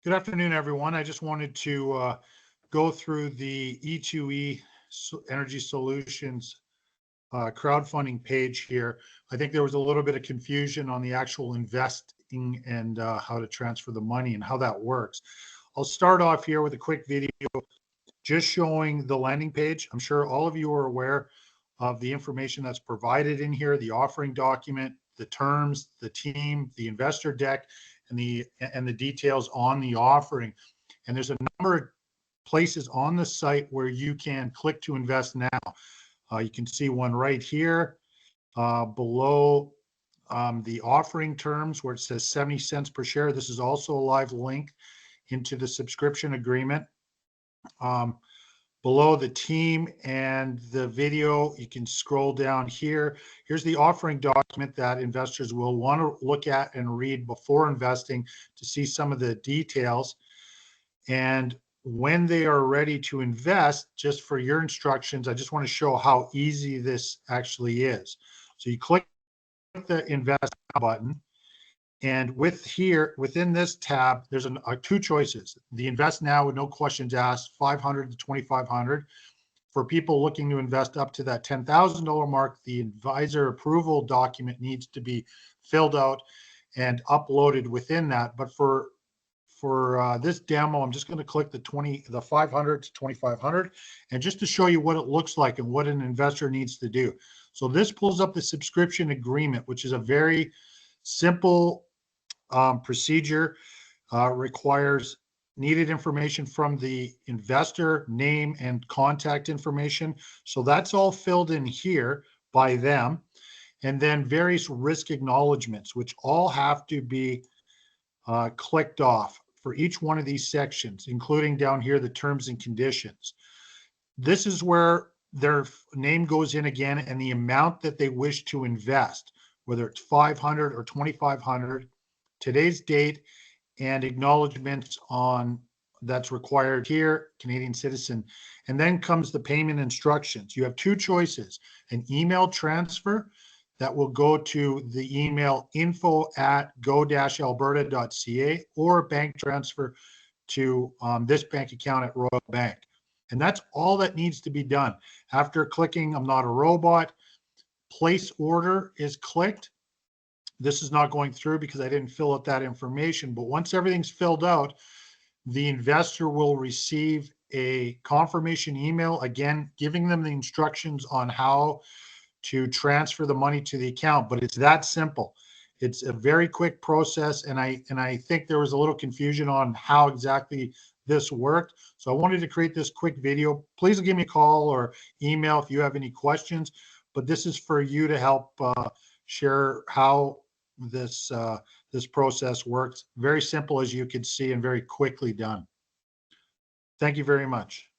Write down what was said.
Good afternoon, everyone. I just wanted to go through the E2E Energy Solutions crowdfunding page here. I think there was a little bit of confusion on the actual investing and how to transfer the money and how that works. I'll start off here with a quick video just showing the landing page. I'm sure all of you are aware of the information that's provided in here, the offering document, the terms, the team, the investor deck, and the details on the offering. And there's a number of places on the site where you can click to invest now. You can see one right here below the offering terms where it says 70 cents per share. This is also a live link into the subscription agreement. Below the team and the video, you can scroll down here. Here's the offering document that investors will want to look at and read before investing to see some of the details. And when they are ready to invest, just for your instructions, I just want to show how easy this actually is. So you click the Invest Now button. And within this tab, there's two choices. The Invest Now with no questions asked, 500 to 2,500. For people looking to invest up to that $10,000 mark, the advisor approval document needs to be filled out and uploaded within that. But for this demo, I'm just going to click the 500 to 2,500, and just to show you what it looks like and what an investor needs to do. So this pulls up the subscription agreement, which is a very simple procedure. Requires needed information from the investor, name and contact information. So that's all filled in here by them. And then various risk acknowledgements, which all have to be clicked off for each one of these sections, including down here the terms and conditions. This is where their name goes in again and the amount that they wish to invest, whether it's 500 or 2,500, today's date, and acknowledgements on that's required here, Canadian citizen. And then comes the payment instructions. You have two choices: an email transfer that will go to the email info@go-alberta.ca, or a bank transfer to this bank account at Royal Bank. And that's all that needs to be done. After clicking I'm not a robot, place order is clicked. This is not going through because I didn't fill out that information. But once everything's filled out, the investor will receive a confirmation email, again, giving them the instructions on how to transfer the money to the account. But it's that simple. It's a very quick process. And I think there was a little confusion on how exactly this worked. So I wanted to create this quick video. Please give me a call or email if you have any questions. But this is for you to help share how this process works. Very simple, as you can see, and very quickly done. Thank you very much.